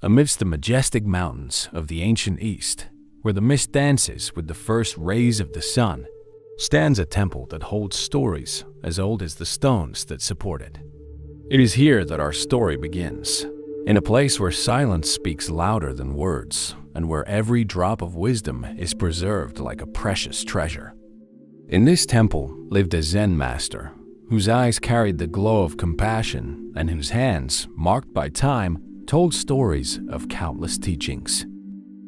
Amidst the majestic mountains of the ancient East, where the mist dances with the first rays of the sun, stands a temple that holds stories as old as the stones that support it. It is here that our story begins, in a place where silence speaks louder than words, and where every drop of wisdom is preserved like a precious treasure. In this temple lived a Zen master, whose eyes carried the glow of compassion and whose hands, marked by time, told stories of countless teachings.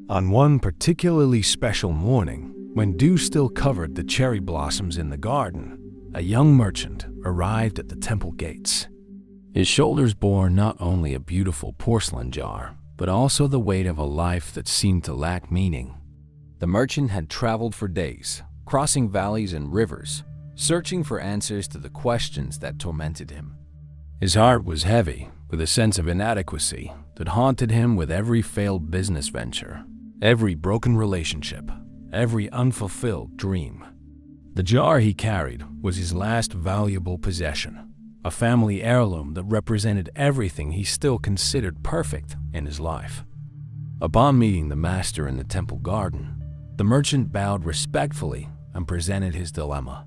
On one particularly special morning, when dew still covered the cherry blossoms in the garden, a young merchant arrived at the temple gates. His shoulders bore not only a beautiful porcelain jar, but also the weight of a life that seemed to lack meaning. The merchant had traveled for days, crossing valleys and rivers, searching for answers to the questions that tormented him. His heart was heavy with a sense of inadequacy that haunted him with every failed business venture, every broken relationship, every unfulfilled dream. The jar he carried was his last valuable possession, a family heirloom that represented everything he still considered perfect in his life. Upon meeting the master in the temple garden, the merchant bowed respectfully and presented his dilemma.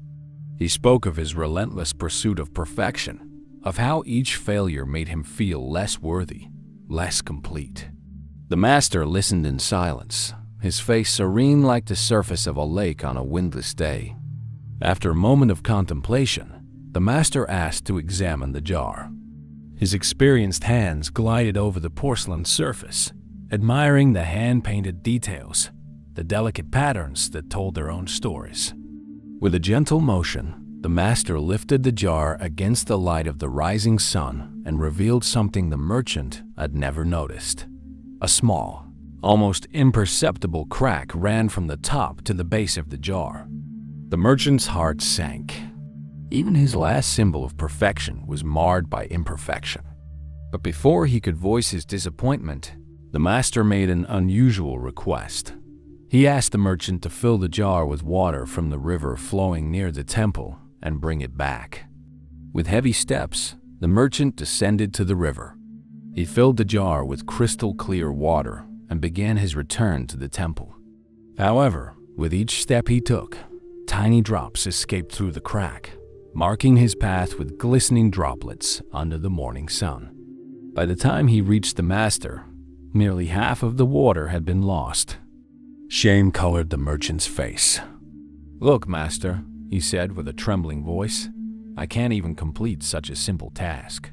He spoke of his relentless pursuit of perfection, of how each failure made him feel less worthy, less complete. The master listened in silence, his face serene like the surface of a lake on a windless day. After a moment of contemplation, the master asked to examine the jar. His experienced hands glided over the porcelain surface, admiring the hand-painted details, the delicate patterns that told their own stories. With a gentle motion, the master lifted the jar against the light of the rising sun and revealed something the merchant had never noticed. A small, almost imperceptible crack ran from the top to the base of the jar. The merchant's heart sank. Even his last symbol of perfection was marred by imperfection. But before he could voice his disappointment, the master made an unusual request. He asked the merchant to fill the jar with water from the river flowing near the temple and bring it back. With heavy steps, the merchant descended to the river. He filled the jar with crystal clear water and began his return to the temple. However, with each step he took, tiny drops escaped through the crack, marking his path with glistening droplets under the morning sun. By the time he reached the master, nearly half of the water had been lost. Shame colored the merchant's face. "Look, master," he said with a trembling voice, "I can't even complete such a simple task.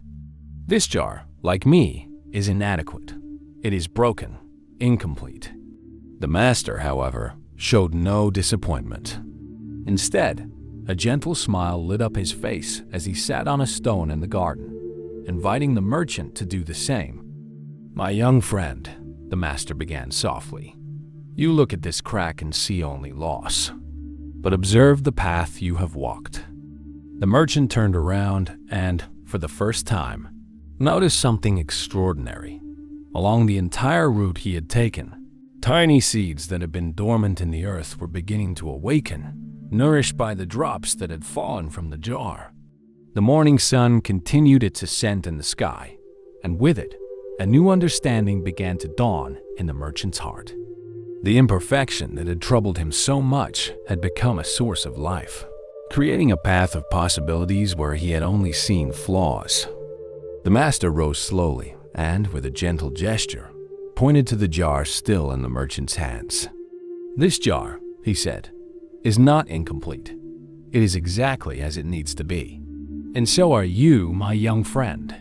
This jar, like me, is inadequate. It is broken, incomplete." The master, however, showed no disappointment. Instead, a gentle smile lit up his face as he sat on a stone in the garden, inviting the merchant to do the same. "My young friend," the master began softly, "you look at this crack and see only loss. But observe the path you have walked." The merchant turned around and, for the first time, noticed something extraordinary. Along the entire route he had taken, tiny seeds that had been dormant in the earth were beginning to awaken, nourished by the drops that had fallen from the jar. The morning sun continued its ascent in the sky, and with it, a new understanding began to dawn in the merchant's heart. The imperfection that had troubled him so much had become a source of life, creating a path of possibilities where he had only seen flaws. The master rose slowly and, with a gentle gesture, pointed to the jar still in the merchant's hands. "This jar," he said, "is not incomplete. It is exactly as it needs to be. And so are you, my young friend.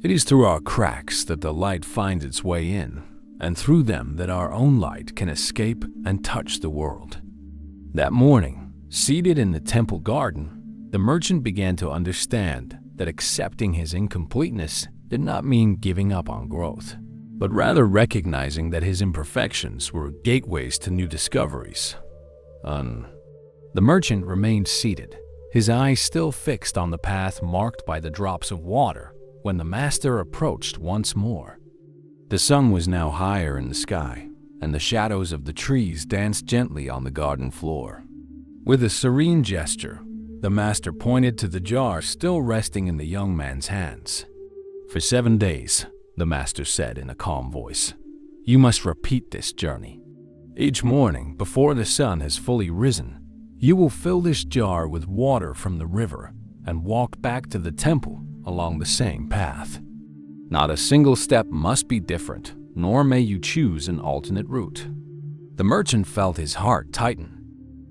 It is through our cracks that the light finds its way in, and through them that our own light can escape and touch the world." That morning, seated in the temple garden, the merchant began to understand that accepting his incompleteness did not mean giving up on growth, but rather recognizing that his imperfections were gateways to new discoveries. The merchant remained seated, his eyes still fixed on the path marked by the drops of water, when the master approached once more. The sun was now higher in the sky, and the shadows of the trees danced gently on the garden floor. With a serene gesture, the master pointed to the jar still resting in the young man's hands. For 7 days, the master said in a calm voice. "You must repeat this journey. Each morning, before the sun has fully risen, you will fill this jar with water from the river and walk back to the temple along the same path. Not a single step must be different, nor may you choose an alternate route." The merchant felt his heart tighten.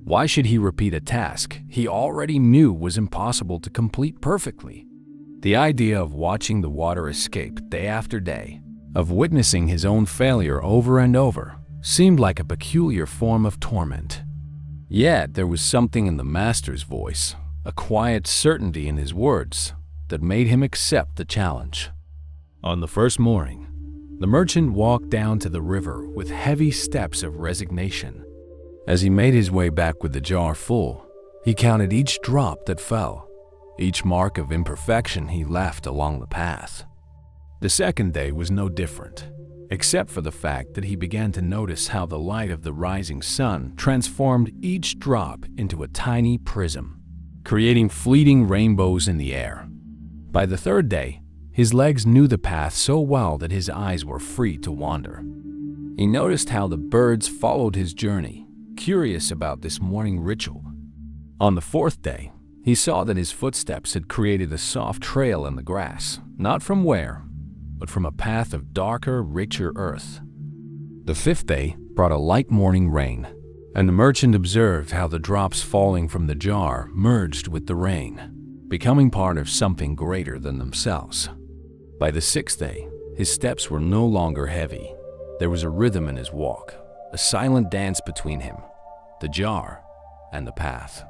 Why should he repeat a task he already knew was impossible to complete perfectly? The idea of watching the water escape day after day, of witnessing his own failure over and over, seemed like a peculiar form of torment. Yet there was something in the master's voice, a quiet certainty in his words, that made him accept the challenge. On the first morning, the merchant walked down to the river with heavy steps of resignation. As he made his way back with the jar full, he counted each drop that fell, each mark of imperfection he left along the path. The second day was no different, except for the fact that he began to notice how the light of the rising sun transformed each drop into a tiny prism, creating fleeting rainbows in the air. By the third day, his legs knew the path so well that his eyes were free to wander. He noticed how the birds followed his journey, curious about this morning ritual. On the fourth day, he saw that his footsteps had created a soft trail in the grass, not from where, but from a path of darker, richer earth. The fifth day brought a light morning rain, and the merchant observed how the drops falling from the jar merged with the rain, becoming part of something greater than themselves. By the sixth day, his steps were no longer heavy. There was a rhythm in his walk, a silent dance between him, the jar, and the path.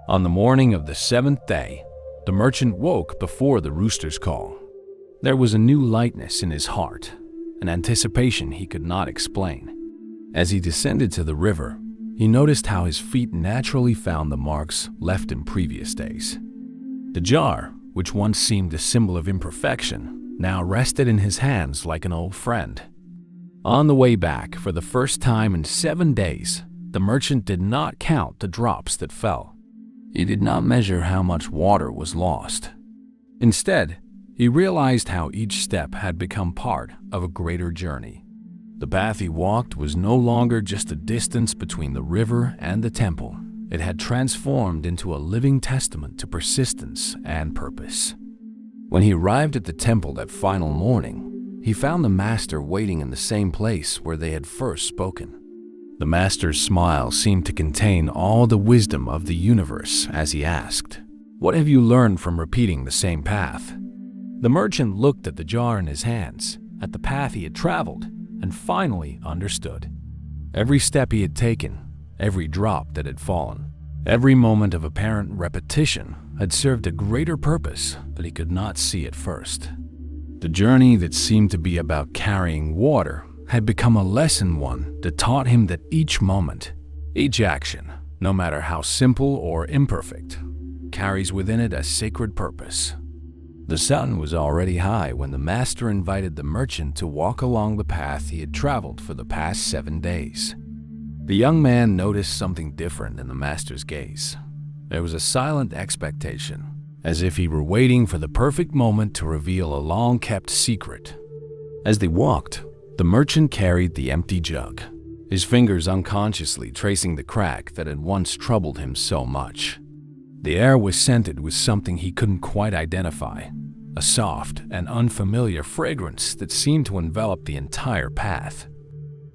On the morning of the seventh day, the merchant woke before the rooster's call. There was a new lightness in his heart, an anticipation he could not explain. As he descended to the river, he noticed how his feet naturally found the marks left in previous days. The jar, which once seemed a symbol of imperfection, now rested in his hands like an old friend. On the way back, for the first time in 7 days, the merchant did not count the drops that fell. He did not measure how much water was lost. Instead, he realized how each step had become part of a greater journey. The path he walked was no longer just a distance between the river and the temple. It had transformed into a living testament to persistence and purpose. When he arrived at the temple that final morning, he found the master waiting in the same place where they had first spoken. The master's smile seemed to contain all the wisdom of the universe as he asked, "What have you learned from repeating the same path?" The merchant looked at the jar in his hands, at the path he had traveled, and finally understood. Every step he had taken, every drop that had fallen, every moment of apparent repetition had served a greater purpose that he could not see at first. The journey that seemed to be about carrying water had become a lesson one that taught him that each moment, each action, no matter how simple or imperfect, carries within it a sacred purpose. The sun was already high when the master invited the merchant to walk along the path he had traveled for the past 7 days. The young man noticed something different in the master's gaze. There was a silent expectation, as if he were waiting for the perfect moment to reveal a long-kept secret. As they walked, the merchant carried the empty jug, his fingers unconsciously tracing the crack that had once troubled him so much. The air was scented with something he couldn't quite identify, a soft and unfamiliar fragrance that seemed to envelop the entire path.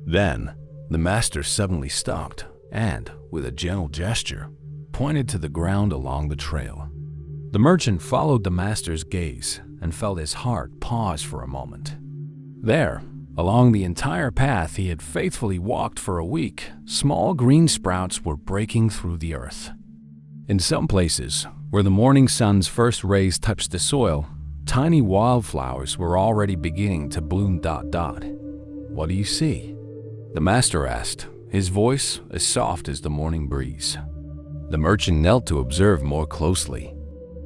Then, the master suddenly stopped and, with a gentle gesture, pointed to the ground along the trail. The merchant followed the master's gaze and felt his heart pause for a moment. There, along the entire path he had faithfully walked for a week, small green sprouts were breaking through the earth. In some places, where the morning sun's first rays touched the soil, tiny wildflowers were already beginning to bloom. "What do you see?" the master asked, his voice as soft as the morning breeze. The merchant knelt to observe more closely.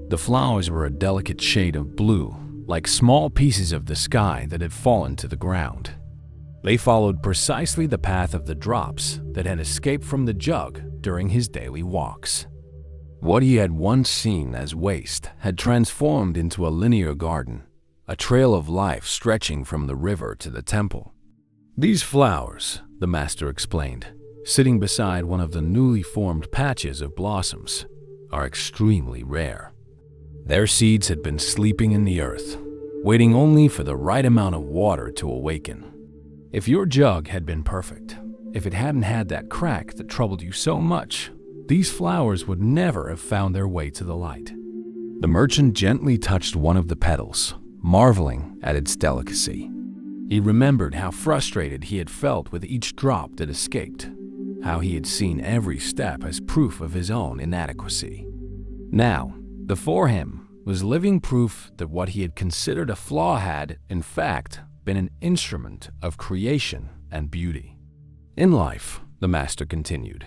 The flowers were a delicate shade of blue, like small pieces of the sky that had fallen to the ground. They followed precisely the path of the drops that had escaped from the jug during his daily walks. What he had once seen as waste had transformed into a linear garden, a trail of life stretching from the river to the temple. These flowers, the master explained, sitting beside one of the newly formed patches of blossoms, are extremely rare. Their seeds had been sleeping in the earth, waiting only for the right amount of water to awaken. If your jug had been perfect, if it hadn't had that crack that troubled you so much, these flowers would never have found their way to the light. The merchant gently touched one of the petals, marveling at its delicacy. He remembered how frustrated he had felt with each drop that escaped, how he had seen every step as proof of his own inadequacy. Now, before him was living proof that what he had considered a flaw had, in fact, been an instrument of creation and beauty. In life, the master continued,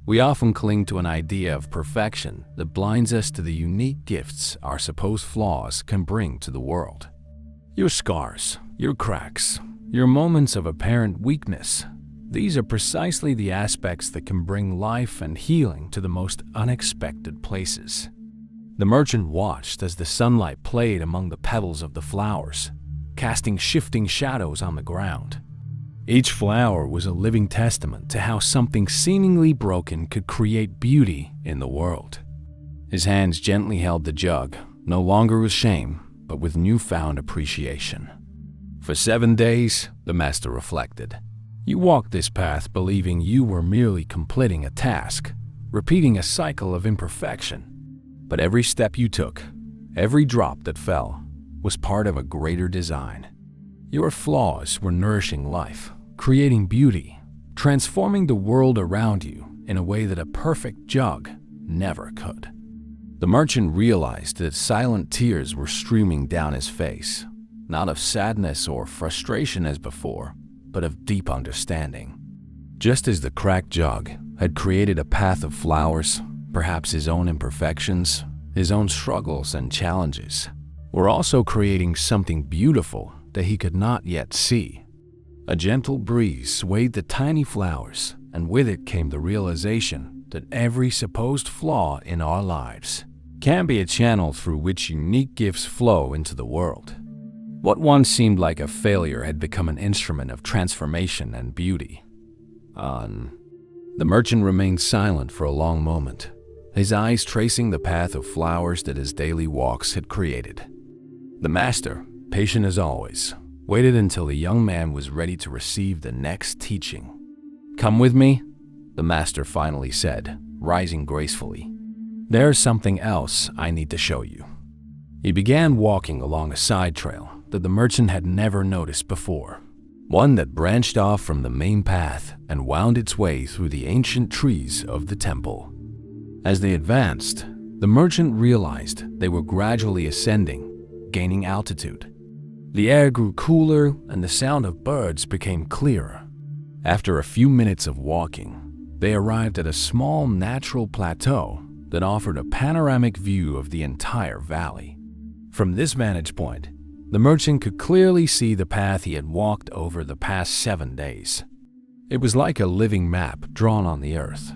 we often cling to an idea of perfection that blinds us to the unique gifts our supposed flaws can bring to the world. Your scars, your cracks, your moments of apparent weakness, these are precisely the aspects that can bring life and healing to the most unexpected places. The merchant watched as the sunlight played among the petals of the flowers, casting shifting shadows on the ground. Each flower was a living testament to how something seemingly broken could create beauty in the world. His hands gently held the jug, no longer with shame, but with newfound appreciation. For 7 days, the master reflected, you walked this path believing you were merely completing a task, repeating a cycle of imperfection. But every step you took, every drop that fell, was part of a greater design. Your flaws were nourishing life, creating beauty, transforming the world around you in a way that a perfect jug never could. The merchant realized that silent tears were streaming down his face, not of sadness or frustration as before, but of deep understanding. Just as the cracked jug had created a path of flowers, perhaps his own imperfections, his own struggles and challenges, were also creating something beautiful that he could not yet see. A gentle breeze swayed the tiny flowers, and with it came the realization that every supposed flaw in our lives can be a channel through which unique gifts flow into the world. What once seemed like a failure had become an instrument of transformation and beauty. The merchant remained silent for a long moment, his eyes tracing the path of flowers that his daily walks had created. The master, patient as always, waited until the young man was ready to receive the next teaching. Come with me, the master finally said, rising gracefully. There's something else I need to show you. He began walking along a side trail that the merchant had never noticed before, one that branched off from the main path and wound its way through the ancient trees of the temple. As they advanced, the merchant realized they were gradually ascending, gaining altitude. The air grew cooler and the sound of birds became clearer. After a few minutes of walking, they arrived at a small natural plateau that offered a panoramic view of the entire valley. From this vantage point, the merchant could clearly see the path he had walked over the past 7 days. It was like a living map drawn on the earth,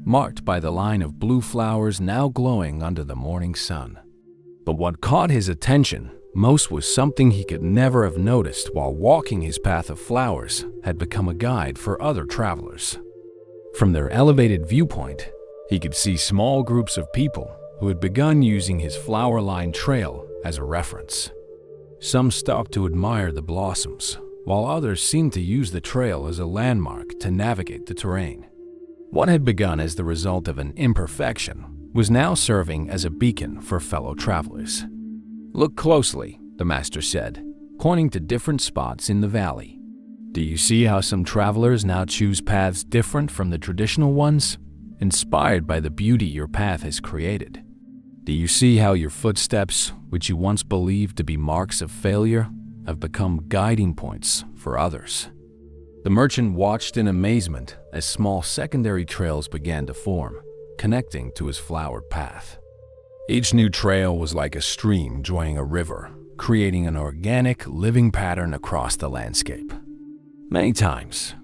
marked by the line of blue flowers now glowing under the morning sun. But what caught his attention most was something he could never have noticed while walking his path of flowers had become a guide for other travelers. From their elevated viewpoint, he could see small groups of people who had begun using his flower-lined trail as a reference. Some stopped to admire the blossoms, while others seemed to use the trail as a landmark to navigate the terrain. What had begun as the result of an imperfection was now serving as a beacon for fellow travelers. Look closely, the master said, pointing to different spots in the valley. Do you see how some travelers now choose paths different from the traditional ones, inspired by the beauty your path has created? Do you see how your footsteps, which you once believed to be marks of failure, have become guiding points for others? The merchant watched in amazement as small secondary trails began to form, connecting to his flowered path. Each new trail was like a stream joining a river, creating an organic, living pattern across the landscape. Many times,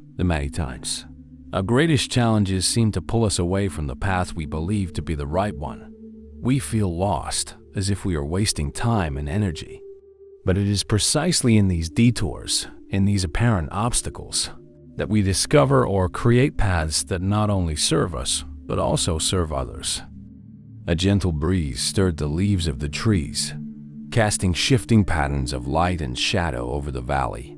our greatest challenges seem to pull us away from the path we believe to be the right one. We feel lost, as if we are wasting time and energy. But it is precisely in these detours, in these apparent obstacles, that we discover or create paths that not only serve us, but also serve others. A gentle breeze stirred the leaves of the trees, casting shifting patterns of light and shadow over the valley.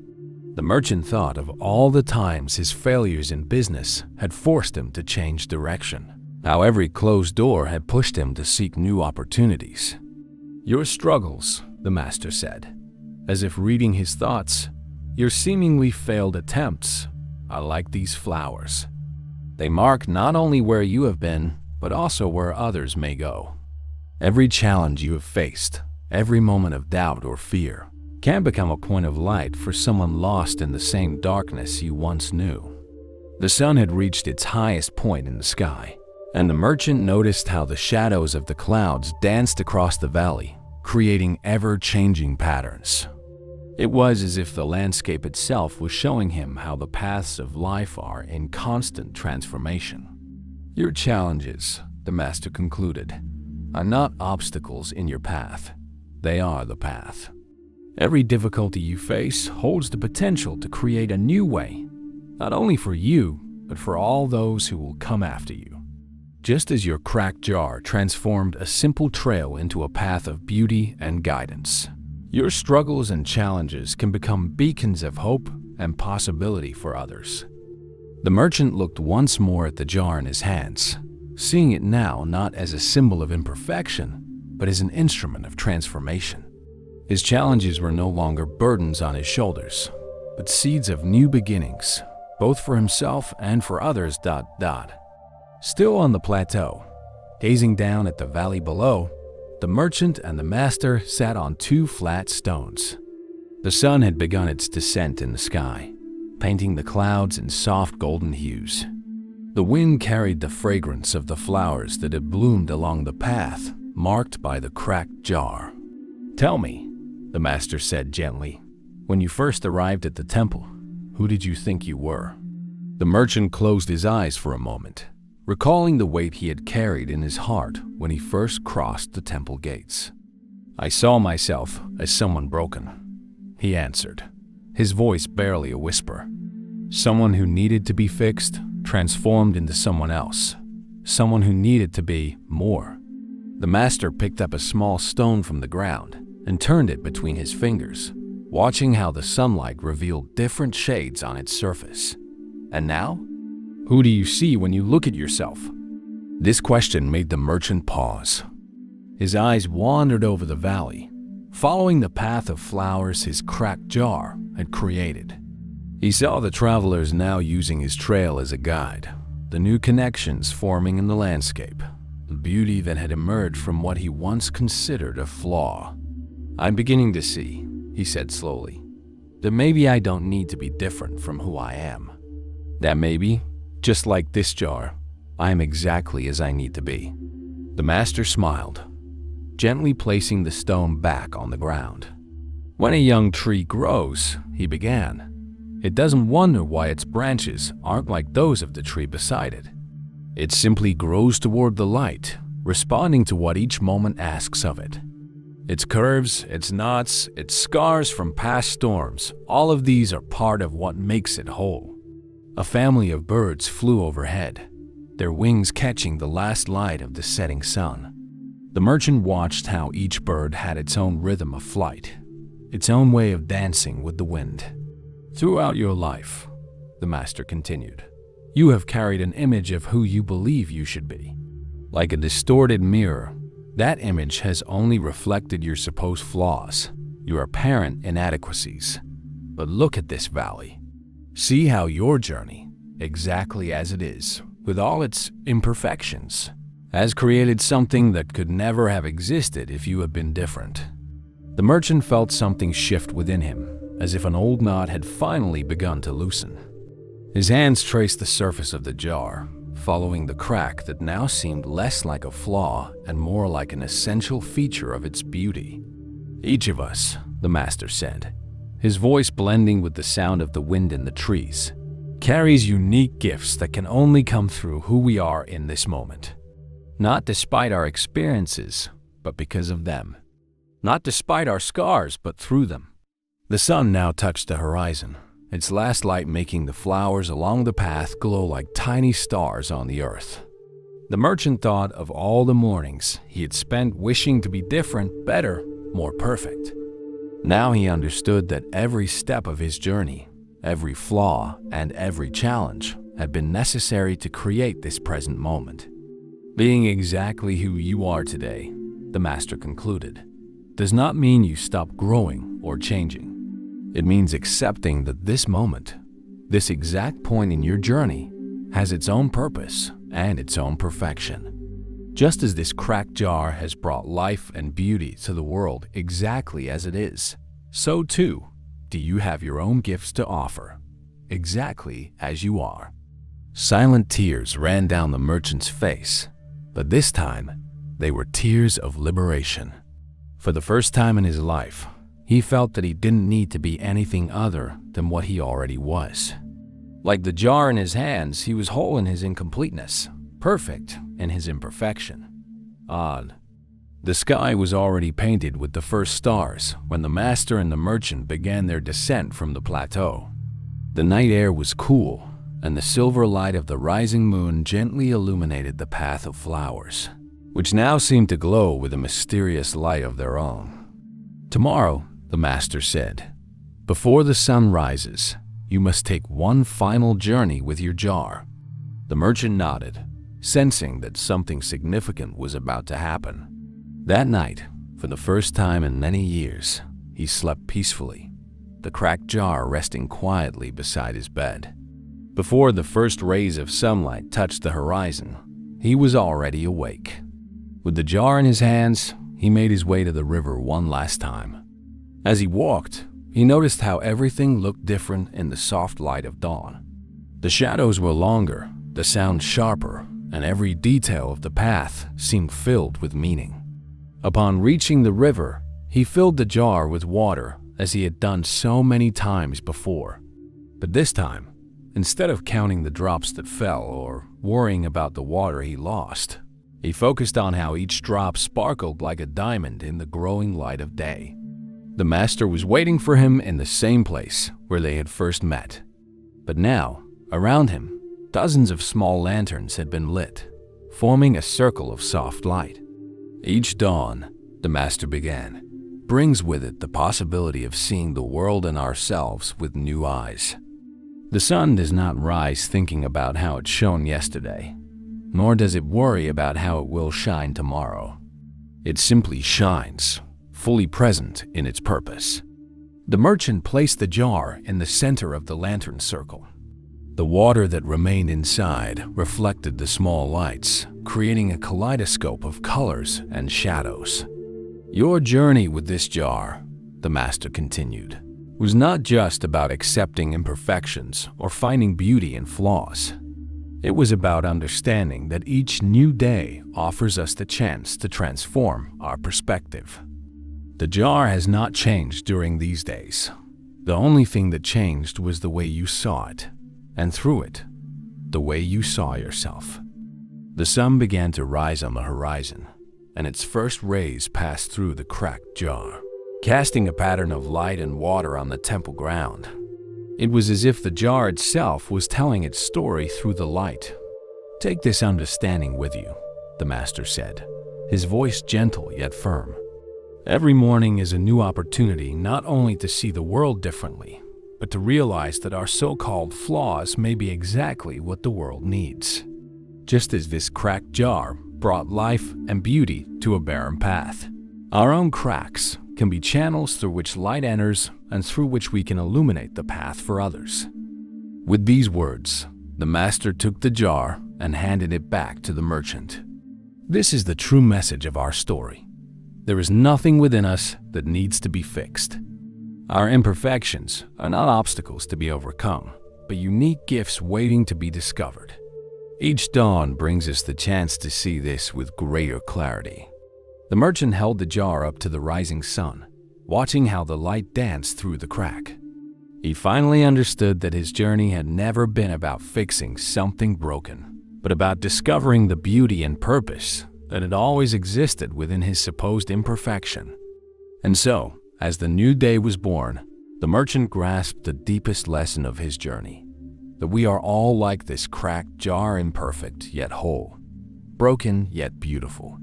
The merchant thought of all the times his failures in business had forced him to change direction, how every closed door had pushed him to seek new opportunities. "Your struggles," the master said, as if reading his thoughts, "your seemingly failed attempts are like these flowers. They mark not only where you have been, but also where others may go. Every challenge you have faced, every moment of doubt or fear, can become a point of light for someone lost in the same darkness you once knew." The sun had reached its highest point in the sky, and the merchant noticed how the shadows of the clouds danced across the valley, creating ever-changing patterns. It was as if the landscape itself was showing him how the paths of life are in constant transformation. "Your challenges," the master concluded, "are not obstacles in your path. They are the path. Every difficulty you face holds the potential to create a new way, not only for you, but for all those who will come after you. Just as your cracked jar transformed a simple trail into a path of beauty and guidance, your struggles and challenges can become beacons of hope and possibility for others." The merchant looked once more at the jar in his hands, seeing it now not as a symbol of imperfection, but as an instrument of transformation. His challenges were no longer burdens on his shoulders, but seeds of new beginnings, both for himself and for others. Still on the plateau, gazing down at the valley below, the merchant and the master sat on two flat stones. The sun had begun its descent in the sky, painting the clouds in soft golden hues. The wind carried the fragrance of the flowers that had bloomed along the path marked by the cracked jar. "Tell me," the master said gently, "when you first arrived at the temple, who did you think you were?" The merchant closed his eyes for a moment, recalling the weight he had carried in his heart when he first crossed the temple gates. "I saw myself as someone broken," he answered, his voice barely a whisper. "Someone who needed to be fixed, transformed into someone else. Someone who needed to be more." The master picked up a small stone from the ground and turned it between his fingers, watching how the sunlight revealed different shades on its surface. "And now? Who do you see when you look at yourself?" This question made the merchant pause. His eyes wandered over the valley, following the path of flowers his cracked jar had created. He saw the travelers now using his trail as a guide, the new connections forming in the landscape, the beauty that had emerged from what he once considered a flaw. "I'm beginning to see," he said slowly, "that maybe I don't need to be different from who I am. That maybe, just like this jar, I am exactly as I need to be." The master smiled, gently placing the stone back on the ground. "When a young tree grows," he began, "it doesn't wonder why its branches aren't like those of the tree beside it. It simply grows toward the light, responding to what each moment asks of it. Its curves, its knots, its scars from past storms, all of these are part of what makes it whole." A family of birds flew overhead, their wings catching the last light of the setting sun. The merchant watched how each bird had its own rhythm of flight, its own way of dancing with the wind. "Throughout your life," the master continued, "you have carried an image of who you believe you should be. Like a distorted mirror, that image has only reflected your supposed flaws, your apparent inadequacies. But look at this valley. See how your journey, exactly as it is, with all its imperfections, has created something that could never have existed if you had been different." The merchant felt something shift within him, as if an old knot had finally begun to loosen. His hands traced the surface of the jar, following the crack that now seemed less like a flaw and more like an essential feature of its beauty. "Each of us," the master said, his voice blending with the sound of the wind in the trees, "carries unique gifts that can only come through who we are in this moment. Not despite our experiences, but because of them. not despite our scars, but through them. The sun now touched the horizon, its last light making the flowers along the path glow like tiny stars on the earth. The merchant thought of all the mornings he had spent wishing to be different, better, more perfect. Now he understood that every step of his journey, every flaw, and every challenge had been necessary to create this present moment. Being exactly who you are today, the master concluded, does not mean you stop growing or changing. It means accepting that this moment, this exact point in your journey, has its own purpose and its own perfection. Just as this cracked jar has brought life and beauty to the world exactly as it is, so too do you have your own gifts to offer, exactly as you are. Silent tears ran down the merchant's face, but this time they were tears of liberation. For the first time in his life, he felt that he didn't need to be anything other than what he already was. Like the jar in his hands, he was whole in his incompleteness, perfect in his imperfection. Odd. The sky was already painted with the first stars when the master and the merchant began their descent from the plateau. The night air was cool, and the silver light of the rising moon gently illuminated the path of flowers, which now seemed to glow with a mysterious light of their own. Tomorrow, the master said, before the sun rises, you must take one final journey with your jar. The merchant nodded, sensing that something significant was about to happen. That night, for the first time in many years, he slept peacefully, the cracked jar resting quietly beside his bed. Before the first rays of sunlight touched the horizon, he was already awake. With the jar in his hands, he made his way to the river one last time. As he walked, he noticed how everything looked different in the soft light of dawn. The shadows were longer, the sound sharper, and every detail of the path seemed filled with meaning. Upon reaching the river, he filled the jar with water as he had done so many times before. But this time, instead of counting the drops that fell or worrying about the water he lost, he focused on how each drop sparkled like a diamond in the growing light of day. The master was waiting for him in the same place where they had first met. But now, around him, dozens of small lanterns had been lit, forming a circle of soft light. Each dawn, the master began, brings with it the possibility of seeing the world and ourselves with new eyes. The sun does not rise thinking about how it shone yesterday, nor does it worry about how it will shine tomorrow. It simply shines, fully present in its purpose. The merchant placed the jar in the center of the lantern circle. The water that remained inside reflected the small lights, creating a kaleidoscope of colors and shadows. Your journey with this jar, the master continued, was not just about accepting imperfections or finding beauty in flaws. It was about understanding that each new day offers us the chance to transform our perspective. The jar has not changed during these days. The only thing that changed was the way you saw it, and through it, the way you saw yourself. The sun began to rise on the horizon, and its first rays passed through the cracked jar, casting a pattern of light and water on the temple ground. It was as if the jar itself was telling its story through the light. Take this understanding with you, the master said, his voice gentle yet firm. Every morning is a new opportunity not only to see the world differently, but to realize that our so-called flaws may be exactly what the world needs. Just as this cracked jar brought life and beauty to a barren path, our own cracks can be channels through which light enters and through which we can illuminate the path for others. With these words, the master took the jar and handed it back to the merchant. This is the true message of our story. There is nothing within us that needs to be fixed. Our imperfections are not obstacles to be overcome, but unique gifts waiting to be discovered. Each dawn brings us the chance to see this with greater clarity. The merchant held the jar up to the rising sun, watching how the light danced through the crack. He finally understood that his journey had never been about fixing something broken, but about discovering the beauty and purpose that had always existed within his supposed imperfection. And so, as the new day was born, the merchant grasped the deepest lesson of his journey, that we are all like this cracked jar, imperfect yet whole, broken yet beautiful,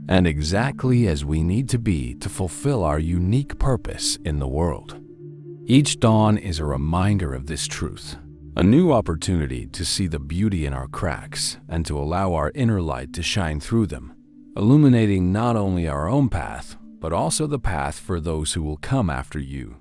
and exactly as we need to be to fulfill our unique purpose in the world. Each dawn is a reminder of this truth, a new opportunity to see the beauty in our cracks and to allow our inner light to shine through them, illuminating not only our own path, but also the path for those who will come after you.